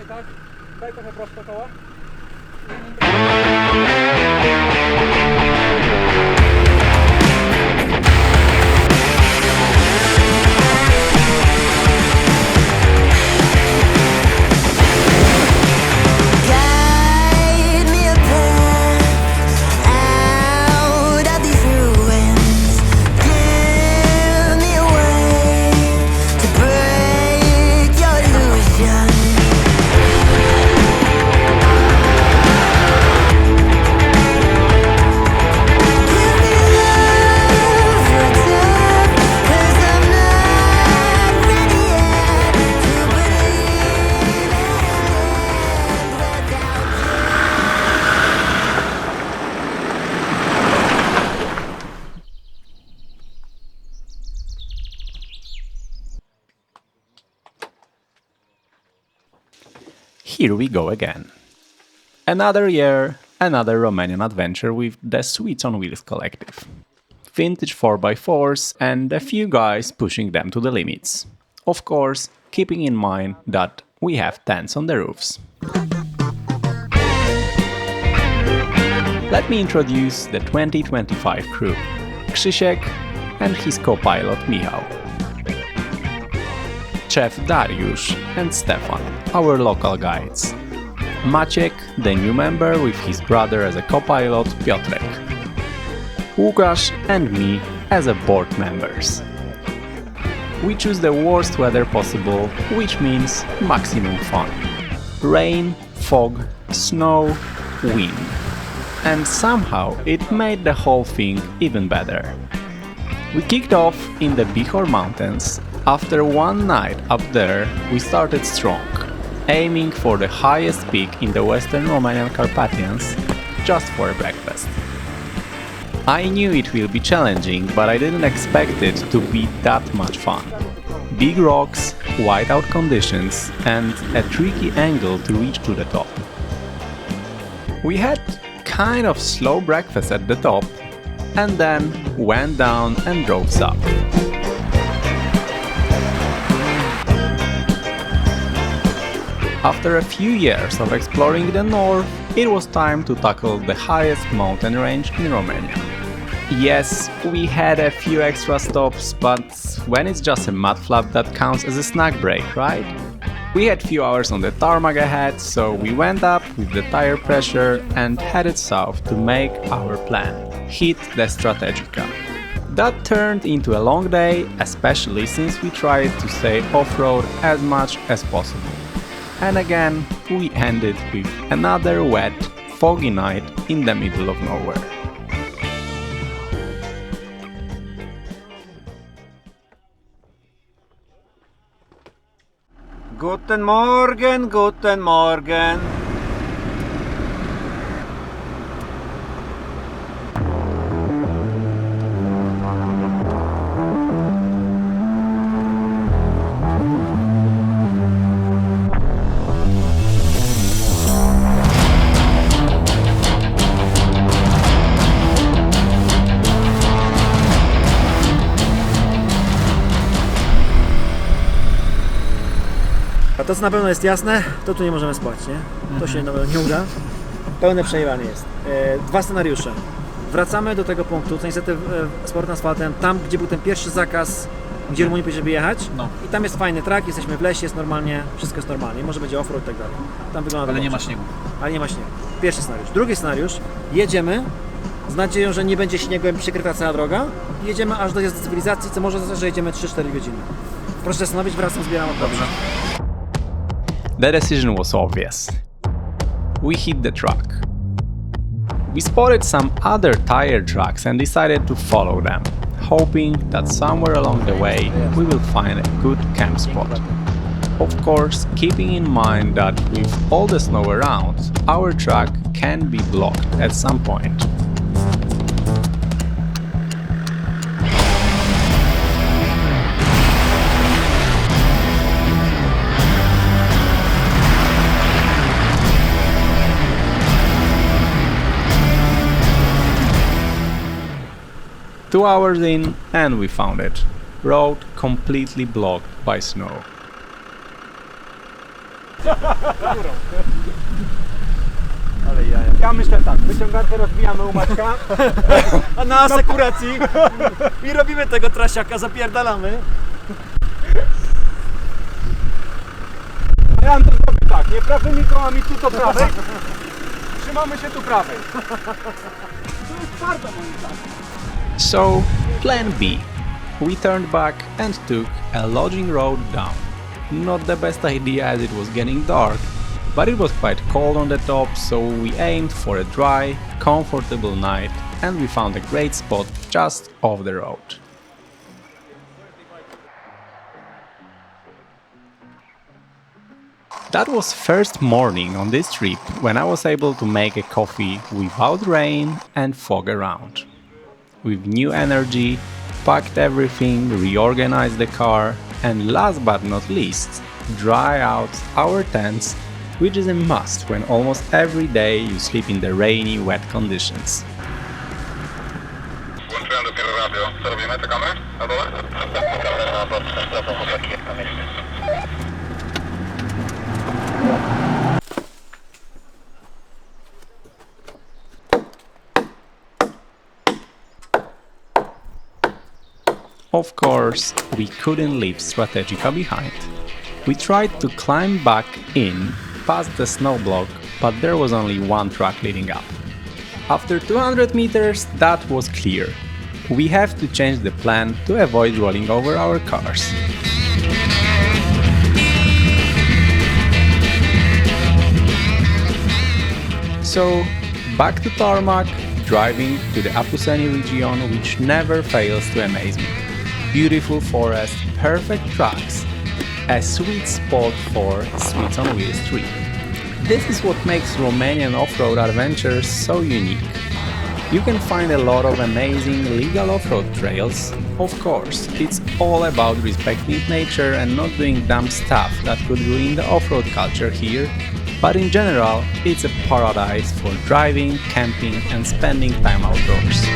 i tak. Daj trochę prosto koło. Here we go again. Another year, another Romanian adventure with the Sweets on Wheels collective. Vintage 4x4s and a few guys pushing them to the limits. Of course, keeping in mind that we have tents on the roofs. Let me introduce the 2025 crew. Krzysiek and his co-pilot Michał. Chef Dariusz and Stefan, our local guides. Maciek, the new member with his brother as a co-pilot Piotrek. Łukasz and me as a board members. We choose the worst weather possible, which means maximum fun. Rain, fog, snow, wind. And somehow it made the whole thing even better. We kicked off in the Bihor Mountains. After one night up there, we started strong, aiming for the highest peak in the western Romanian Carpathians, just for breakfast. I knew it will be challenging, but I didn't expect it to be that much fun. Big rocks, whiteout conditions, and a tricky angle to reach to the top. We had kind of slow breakfast at the top, and then went down and drove south. After a few years of exploring the north, it was time to tackle the highest mountain range in Romania. Yes, we had a few extra stops, but when it's just a mud flap, that counts as a snack break, right? We had few hours on the tarmac ahead, so we went up with the tire pressure and headed south to make our plan: hit the Strategica. That turned into a long day, especially since we tried to stay off-road as much as possible. And again, we ended with another wet, foggy night in the middle of nowhere. Guten Morgen, guten Morgen. A to co na pewno jest jasne, to tu nie możemy spać, nie? To się na pewno nie uda. Pełne przejebanie jest. Dwa scenariusze. Wracamy do tego punktu, co niestety sport asfaltem, tam gdzie był ten pierwszy zakaz, gdzie Rumunii powiedzieli, żeby jechać. No. I tam jest fajny track, jesteśmy w lesie, jest normalnie, wszystko jest normalnie, może będzie offroad i tak dalej. Tam wygląda. Ale nie ma śniegu. Ale nie ma śniegu. Pierwszy scenariusz. Drugi scenariusz, jedziemy z nadzieją, że nie będzie śniegiem przykryta cała droga. Jedziemy aż do cywilizacji, co może oznaczać, że jedziemy 3-4 godziny. Proszę się zastanowić, wracam, zbieram odpowiedź. The decision was obvious. We hit the track. We spotted some other tire tracks and decided to follow them, hoping that somewhere along the way we will find a good camp spot. Of course, keeping in mind that with all the snow around, our track can be blocked at some point. Two hours in and we found it. Road completely blocked by snow. Ale ja. Ja myślę tak, wyciągarkę rozbijamy u Maćka. A na asekuracji i robimy tego trasiaka, zapierdalamy. A ja bym to zrobił tak, nie prawymi kołami tu do prawej. Trzymamy się tu prawej. To jest twardo moim zdaniem. So, plan B. We turned back and took a lodging road down. Not the best idea as it was getting dark, but it was quite cold on the top, so we aimed for a dry, comfortable night and we found a great spot just off the road. That was first morning on this trip when I was able to make a coffee without rain and fog around. With new energy, packed everything, reorganized the car, and last but not least, dry out our tents, which is a must when almost every day you sleep in the rainy, wet conditions. Włączyłem dopiero radio. Co robimy? Czekamy? Na dole? Czekamy na bok, strefą chłopaki, jak tam jest. Of course, we couldn't leave Strategica behind. We tried to climb back in past the snowblock, but there was only one track leading up. After 200 meters, that was clear. We have to change the plan to avoid rolling over our cars. So, back to tarmac, driving to the Aussen region, which never fails to amaze me. Beautiful forest, perfect tracks, a sweet spot for Sweets on Wheels trip. This is what makes Romanian off-road adventures so unique. You can find a lot of amazing legal off-road trails. Of course, it's all about respecting nature and not doing dumb stuff that could ruin the off-road culture here, but in general, it's a paradise for driving, camping and spending time outdoors.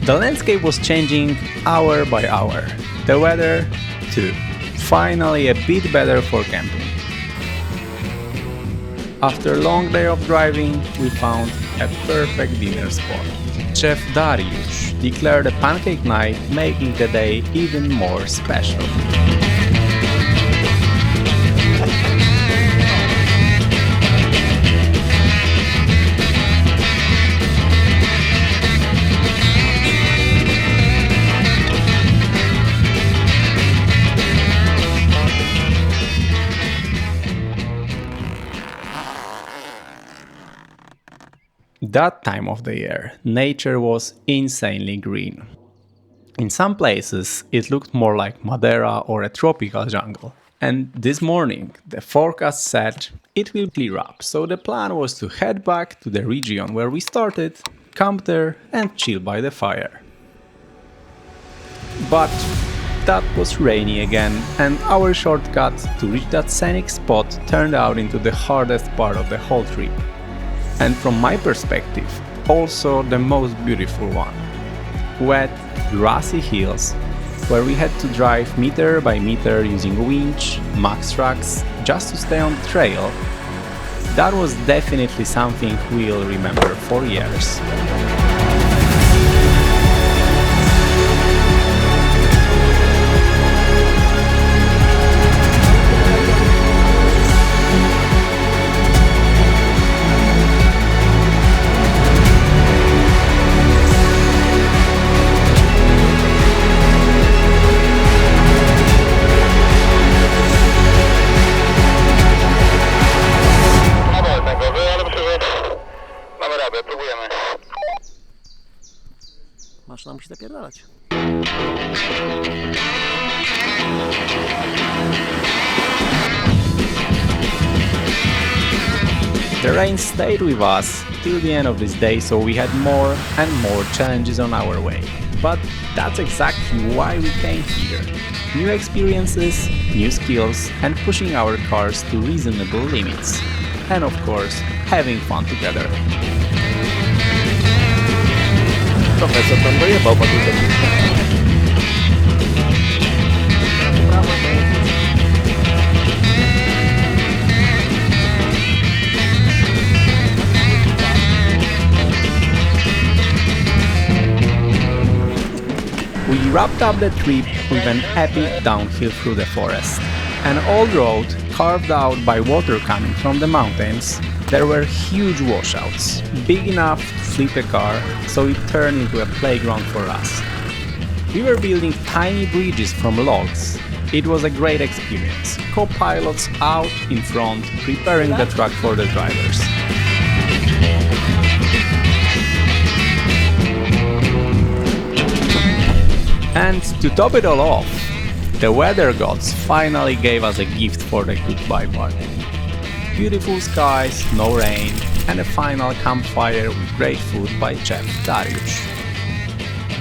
The landscape was changing hour by hour. The weather, too. Finally a bit better for camping. After a long day of driving, we found a perfect dinner spot. Chef Dariusz declared a pancake night, making the day even more special. That time of the year, nature was insanely green. In some places, it looked more like Madeira or a tropical jungle. And this morning, the forecast said it will clear up, so the plan was to head back to the region where we started, camp there and chill by the fire. But that was rainy again, and our shortcut to reach that scenic spot turned out into the hardest part of the whole trip. And from my perspective, also the most beautiful one. Wet, grassy hills, where we had to drive meter by meter using winch, max trucks, just to stay on the trail. That was definitely something we'll remember for years. Maszyna musi zapierdalać. The rain stayed with us till the end of this day, so we had more and more challenges on our way. But that's exactly why we came here. New experiences, new skills, and pushing our cars to reasonable limits. And of course, having fun together. Profesor tam dojebał patutem. We wrapped up the trip with an epic downhill through the forest. An old road carved out by water coming from the mountains. There were huge washouts, big enough to flip a car, so it turned into a playground for us. We were building tiny bridges from logs. It was a great experience. Co-pilots out in front, preparing the track for the drivers. And to top it all off, the weather gods finally gave us a gift for the goodbye party. Beautiful skies, no rain, and a final campfire with great food by Chef Dariusz.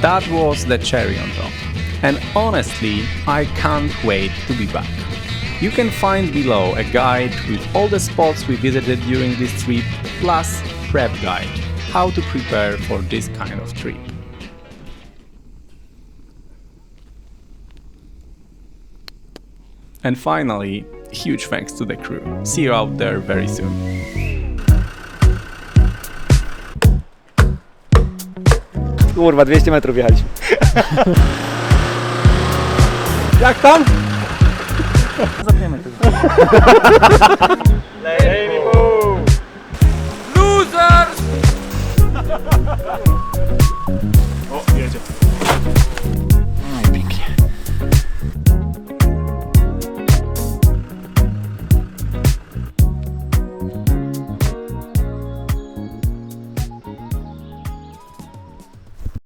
That was the cherry on top. And honestly, I can't wait to be back. You can find below a guide with all the spots we visited during this trip, plus prep guide, how to prepare for this kind of trip. And finally, huge thanks to the crew. See you out there very soon. Kurwa, 200 metrów jechaliśmy. Jak tam? Zapniemy tego. Losers!